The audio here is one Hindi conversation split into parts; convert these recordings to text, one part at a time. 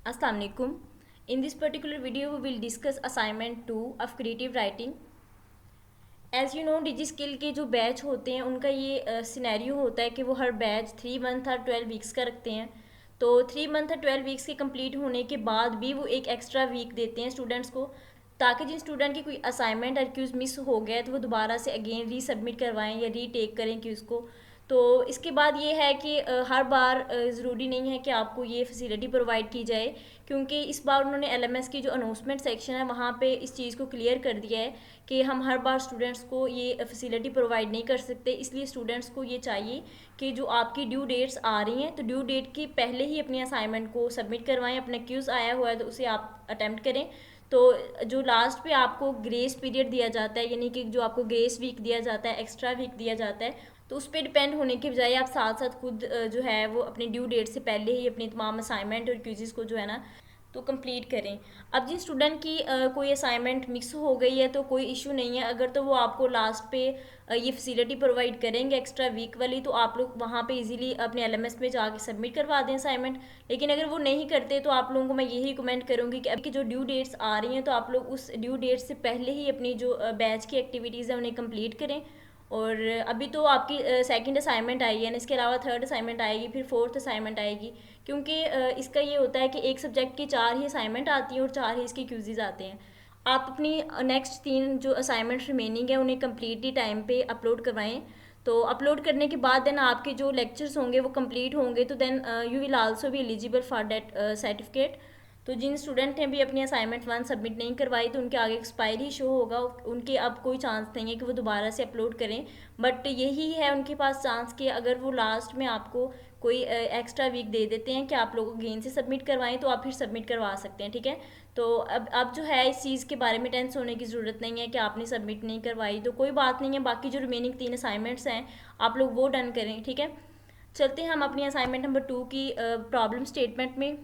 Assalamu alaikum. In this particular video, we will discuss assignment 2 of creative writing. As you know Digi skill के जो बैच होते हैं उनका ये सिनेरियो होता है कि वो हर बैच 3 मंथ और 12 वीक्स का रखते हैं। तो 3 मंथ और 12 वीक्स के कंप्लीट होने के बाद भी वो एक एक्स्ट्रा वीक देते हैं स्टूडेंट्स को, ताकि जिन स्टूडेंट की कोई असाइनमेंट और क्यूज़ मिस हो गया तो वो दोबारा से अगेन रीसबमिट करवाएं या रीटेक करें क्यूज़ को। तो इसके बाद ये है कि हर बार ज़रूरी नहीं है कि आपको ये फैसिलिटी प्रोवाइड की जाए, क्योंकि इस बार उन्होंने एलएमएस की जो अनाउंसमेंट सेक्शन है वहाँ पे इस चीज़ को क्लियर कर दिया है कि हम हर बार स्टूडेंट्स को ये फैसिलिटी प्रोवाइड नहीं कर सकते। इसलिए स्टूडेंट्स को ये चाहिए कि जो आपकी ड्यू डेट्स आ रही हैं तो ड्यू डेट के पहले ही अपनी असाइनमेंट को सबमिट करवाएं। अपना क्यूज़ आया हुआ है तो उसे आप अटैम्प्ट करें। तो जो लास्ट पे आपको ग्रेस पीरियड दिया जाता है, यानी कि जो आपको ग्रेस वीक दिया जाता है, एक्स्ट्रा वीक दिया जाता है, तो उस पर डिपेंड होने के बजाय आप साथ साथ खुद जो है वो अपनी ड्यू डेट से पहले ही अपनी तमाम असाइनमेंट और क्विज़ेस को जो है ना तो कंप्लीट करें। अब जिन स्टूडेंट की कोई असाइनमेंट मिक्स हो गई है तो कोई इशू नहीं है, अगर तो वो आपको लास्ट पे ये फैसिलिटी प्रोवाइड करेंगे एक्स्ट्रा वीक वाली, तो आप लोग वहाँ पे इजीली अपने एलएमएस में जाके सबमिट करवा दें असाइनमेंट। लेकिन अगर वो नहीं करते तो आप लोगों को मैं यही कमेंट करूँगी कि अभी जो ड्यू डेट्स आ रही हैं तो आप लोग उस ड्यू डेट से पहले ही अपनी जो बैच की एक्टिविटीज़ हैं उन्हें कम्प्लीट करें। और अभी तो आपकी सेकंड असाइनमेंट आई है ना, इसके अलावा थर्ड असाइनमेंट आएगी, फिर फोर्थ असाइनमेंट आएगी, क्योंकि इसका ये होता है कि एक सब्जेक्ट की 4 ही असाइनमेंट आती हैं और 4 ही इसके क्यूजेज आते हैं। आप अपनी नेक्स्ट 3 जो असाइनमेंट रिमेनिंग है उन्हें कम्प्लीटली टाइम पे अपलोड करवाएं। तो अपलोड करने के बाद देन आपके जो लेक्चर्स होंगे वो कंप्लीट होंगे, तो then you will also be eligible for that certificate. तो जिन स्टूडेंट ने भी अपनी असाइनमेंट 1 सबमिट नहीं करवाई तो उनके आगे एक्सपायरी शो होगा, उनके अब कोई चांस नहीं है कि वो दोबारा से अपलोड करें। बट यही है उनके पास चांस कि अगर वो लास्ट में आपको कोई एक्स्ट्रा वीक दे देते हैं कि आप लोग अगेन से सबमिट करवाएं, तो आप फिर सबमिट करवा सकते हैं। ठीक है, तो अब जो है इस चीज़ के बारे में टेंस होने की ज़रूरत नहीं है कि आपने सबमिट नहीं करवाई, तो कोई बात नहीं है। बाकी जो रिमेनिंग 3 असाइनमेंट्स हैं आप लोग वो डन करें। ठीक है, चलते हैं हम अपनी असाइनमेंट नंबर 2 की प्रॉब्लम स्टेटमेंट में।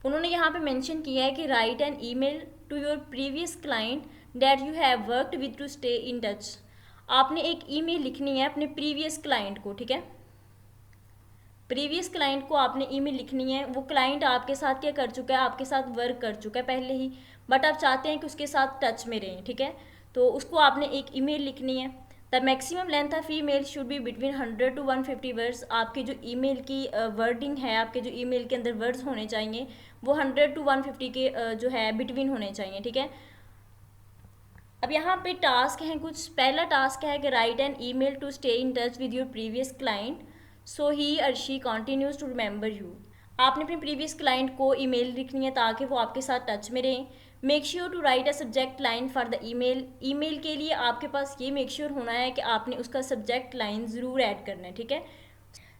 उन्होंने यहाँ पे मेंशन किया है कि write an email to your previous client that you have worked with to stay in touch. आपने एक ईमेल लिखनी है अपने प्रीवियस क्लाइंट को। ठीक है, प्रीवियस क्लाइंट को आपने ईमेल लिखनी है। वो क्लाइंट आपके साथ क्या कर चुका है, आपके साथ वर्क कर चुका है पहले ही, बट आप चाहते हैं कि उसके साथ टच में रहें। ठीक है, तो उसको आपने एक ईमेल लिखनी है। The maximum length of email should be between 100 to 150 words. आपकी जो ईमेल की वर्डिंग है, आपके जो ईमेल के अंदर वर्ड्स होने चाहिए वो 100 to 150 के जो है बिटवीन होने चाहिए। ठीक है, अब यहाँ पे टास्क हैं कुछ। पहला टास्क है कि write an email to stay in touch with your previous client so he और she continues to remember you. आपने अपने प्रीवियस क्लाइंट को ईमेल लिखनी है ताकि वो आपके साथ टच में रहें। Make sure to write a subject line for the email. Email के लिए आपके पास ये मेक श्योर होना है कि आपने उसका सब्जेक्ट लाइन ज़रूर ऐड करना है। ठीक है,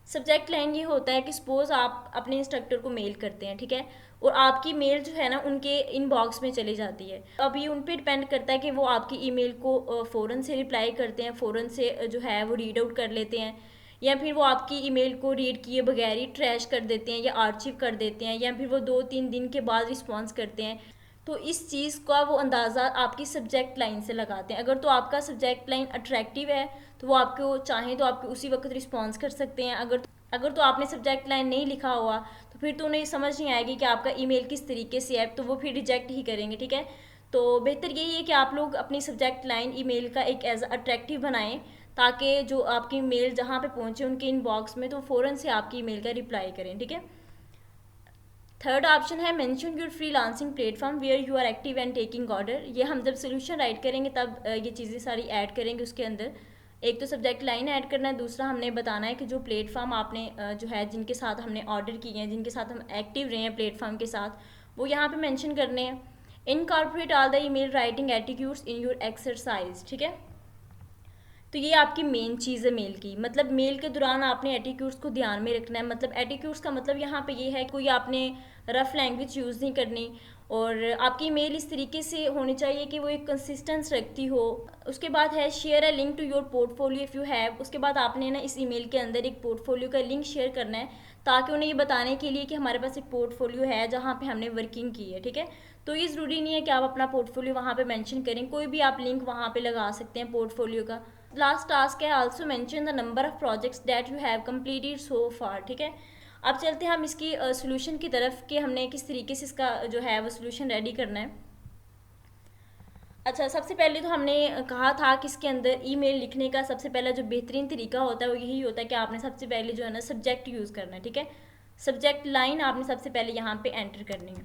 सब्जेक्ट लाइन ये होता है कि सपोज़ आप अपने इंस्ट्रक्टर को मेल करते हैं, ठीक है, और आपकी मेल जो है ना उनके इनबॉक्स में चली जाती है। अब ये उन पर डिपेंड करता है कि वो आपकी ईमेल को फ़ौरन से रिप्लाई करते हैं, फ़ौरन से जो है वो रीड आउट कर लेते हैं, या फिर वो आपकी ईमेल को रीड किए बगैर ही ट्रैश कर देते हैं या आर्चिव कर देते हैं, या फिर वो 2-3 दिन के बाद रिस्पॉन्स करते हैं। तो इस चीज़ का वो अंदाज़ा आपकी सब्जेक्ट लाइन से लगाते हैं। अगर तो आपका सब्जेक्ट लाइन अट्रैक्टिव है तो वो आपको चाहें तो आपको उसी वक्त रिस्पॉन्स कर सकते हैं। अगर तो आपने सब्जेक्ट लाइन नहीं लिखा हुआ तो फिर तो उन्हें समझ नहीं आएगी कि आपका ईमेल किस तरीके से है, तो वो फिर रिजेक्ट ही करेंगे। ठीक है, तो बेहतर यही है कि आप लोग अपनी सब्जेक्ट लाइन ईमेल का एक एज अट्रैक्टिव बनाएं, ताकि जो आपकी मेल जहाँ पे पहुँचे उनके इनबॉक्स में तो फ़ौरन से आपकी ईमेल का रिप्लाई करें। ठीक है, थर्ड ऑप्शन है mention your freelancing platform where you are active and taking order. ये हम जब सोल्यूशन राइट करेंगे तब ये चीज़ें सारी ऐड करेंगे उसके अंदर। एक तो सब्जेक्ट लाइन ऐड करना है, दूसरा हमने बताना है कि जो प्लेटफॉर्म आपने जो है जिनके साथ हमने ऑर्डर किए हैं, जिनके साथ हम एक्टिव रहे हैं प्लेटफॉर्म के साथ, वो यहाँ पे मेंशन करने हैं। Incorporate all the email writing attitudes in your exercise. ठीक है, तो ये आपकी मेन चीज़ है मेल की। मतलब मेल के दौरान आपने एटीट्यूड्स को ध्यान में रखना है। मतलब एटीट्यूड्स का मतलब यहाँ पे ये है कोई आपने रफ लैंग्वेज यूज़ नहीं करनी, और आपकी मेल इस तरीके से होनी चाहिए कि वो एक कंसिस्टेंस रखती हो। उसके बाद है share a link to your portfolio if you have. उसके बाद आपने ना इस ईमेल के अंदर एक पोर्टफोलियो का लिंक शेयर करना है, ताकि उन्हें ये बताने के लिए कि हमारे पास एक पोर्टफोलियो है जहाँ पे हमने वर्किंग की है। ठीक है, तो ये ज़रूरी नहीं है कि आप अपना पोर्टफोलियो वहाँ पे मेंशन करें, कोई भी आप लिंक वहाँ पे लगा सकते हैं पोर्टफोलियो का। लास्ट टास्क है also mention the number of projects that you have completed so far. ठीक है, अब चलते हैं हम इसकी सोल्यूशन की तरफ कि हमने किस तरीके से इसका जो है वो सोल्यूशन रेडी करना है। अच्छा, सबसे पहले तो हमने कहा था कि इसके अंदर ईमेल लिखने का सबसे पहला जो बेहतरीन तरीका होता है वो यही होता है कि आपने सबसे पहले जो है ना सब्जेक्ट यूज़ करना है, ठीक है। सब्जेक्ट लाइन आपने सबसे पहले यहाँ पे एंटर करनी है।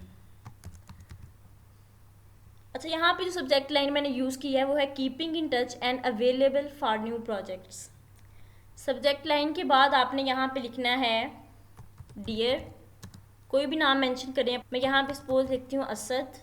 अच्छा, यहाँ पे जो सब्जेक्ट लाइन मैंने यूज़ की है वो है keeping in touch and available for new projects. Subject line के बाद आपने यहाँ पे लिखना है डियर, कोई भी नाम मेंशन करें। मैं यहाँ पे सपोज लिखती हूँ Asad.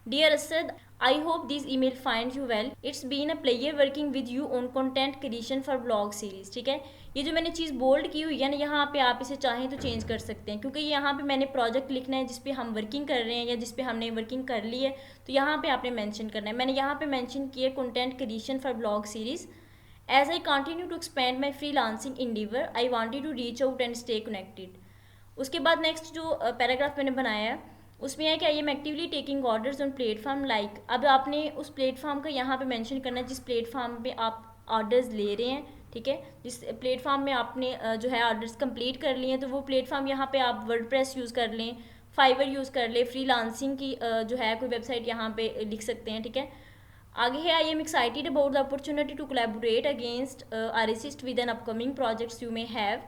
Dear Asad, I hope this email find you well. It's been a player working with you on content creation for blog series. ठीक है, ये जो मैंने चीज़ बोल्ड की हुई है ना, यहाँ पे आप इसे चाहें तो चेंज कर सकते हैं, क्योंकि यहाँ पे मैंने प्रोजेक्ट लिखना है जिसपे हम वर्किंग कर रहे हैं या जिसपे हमने वर्किंग कर ली है, तो यहाँ पे आपने मेंशन करना है। मैंने यहाँ पे मेंशन किया content creation for blog series. As I continue to expand my freelancing endeavor, I wanted to reach out and stay connected. उसके बाद नेक्स्ट जो पैराग्राफ मैंने बनाया है उसमें है कि I am actively taking orders on platform like. अब आपने उस प्लेटफॉर्म का यहाँ पे मेंशन करना है जिस प्लेटफॉर्म पे आप ऑर्डर्स ले रहे हैं, ठीक है। जिस प्लेटफॉर्म में आपने जो है ऑर्डर्स कंप्लीट कर लिए हैं, तो वो प्लेटफॉर्म यहाँ पे आप वर्डप्रेस यूज़ कर लें, फाइवर यूज़ कर लें, फ्रीलांसिंग की जो है कोई वेबसाइट यहाँ पे लिख सकते हैं, ठीक है। आगे है I am excited about the opportunity to collaborate against or assist with an upcoming projects you may have.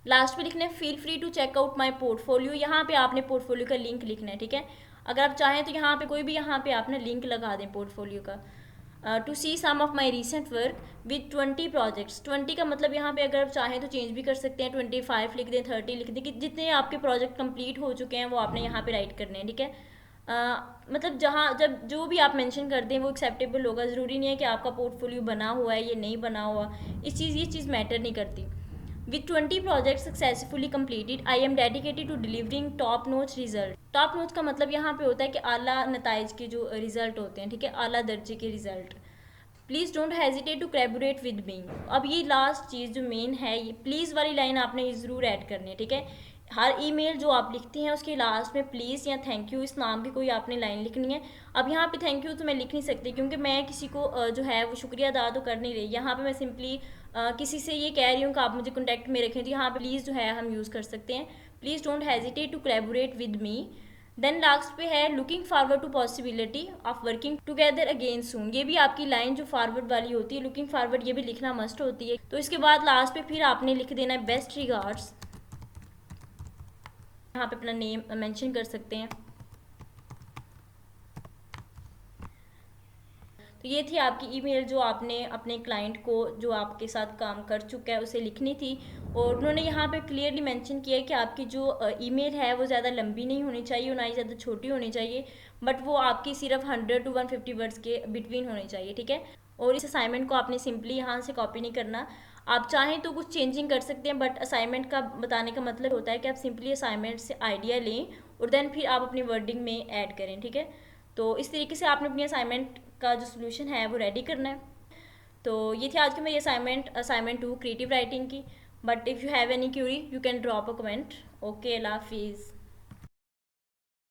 Last पे लिखना है feel free to check out my portfolio. यहाँ पे आपने पोर्टफोलियो का लिंक लिखना है, ठीक है। अगर आप चाहें तो यहाँ पे कोई भी यहाँ पे आपने लिंक लगा दें पोर्टफोलियो का। To see some of my recent work with 20 projects. 20 का मतलब यहाँ पे अगर आप चाहें तो चेंज भी कर सकते हैं, 25 लिख दें, 30 लिख दें, कि जितने आपके प्रोजेक्ट कंप्लीट हो चुके हैं वो आपने यहाँ पे राइट करने हैं, ठीक है। मतलब जहाँ जब जो भी आप मेंशन करते हैं वो एक्सेप्टेबल होगा। ज़रूरी नहीं है कि आपका पोर्टफोलियो बना हुआ है ये नहीं बना हुआ, ये चीज़ मैटर नहीं करती। With 20 projects successfully completed, I am dedicated to delivering top notch result. Top नोच का मतलब यहाँ पे होता है कि आला नताइज के जो रिजल्ट होते हैं, ठीक है, आला दर्जे के result. Please don't hesitate to collaborate with me. अब ये लास्ट चीज़ जो मेन है, ये प्लीज़ वाली लाइन आपने ये ज़रूर ऐड करनी है, ठीक है। हर ईमेल जो आप लिखते हैं उसके लास्ट में प्लीज़ या थैंक यू इस नाम की कोई आपने लाइन लिखनी है। अब यहाँ पे थैंक यू तो मैं लिख नहीं सकती, क्योंकि मैं किसी को जो है वो शुक्रिया अदा तो कर नहीं रही। यहाँ पे मैं सिंपली किसी से ये कह रही हूँ कि आप मुझे कॉन्टैक्ट में रखें, तो यहाँ पे प्लीज़ जो है हम यूज़ कर सकते हैं, please don't hesitate to collaborate with me. Then last पे है looking forward to possibility of working together again soon. ये भी आपकी लाइन जो फॉरवर्ड वाली होती है, लुकिंग फॉरवर्ड, ये भी लिखना मस्ट होती है। तो इसके बाद लास्ट पे फिर आपने लिख देना है बेस्ट रिगार्ड्स। यहाँ पे अपना नेम मेंशन कर सकते हैं। तो ये थी आपकी ईमेल जो आपने अपने क्लाइंट को जो आपके साथ काम कर चुका है उसे लिखनी थी। और उन्होंने यहाँ पे क्लियरली मेंशन किया है कि आपकी जो ईमेल है वो ज़्यादा लंबी नहीं होनी चाहिए, ना ही ज़्यादा छोटी होनी चाहिए, बट वो आपकी सिर्फ 100 to 150 वर्ड्स के बिटवीन होनी चाहिए, ठीक है। और इस असाइनमेंट को आपने सिंपली यहाँ से कॉपी नहीं करना, आप चाहें तो कुछ चेंजिंग कर सकते हैं, बट असाइनमेंट का बताने का मतलब होता है कि आप सिंपली असाइनमेंट से आइडिया लें और देन फिर आप अपनी वर्डिंग में ऐड करें, ठीक है। तो इस तरीके से आपने अपनी असाइनमेंट का जो सोल्यूशन है वो रेडी करना है। तो ये थी आज की मेरी असाइनमेंट 2 क्रिएटिव राइटिंग की। But if you have any query you can drop a comment. Okay, अल्लाह हाफिज़।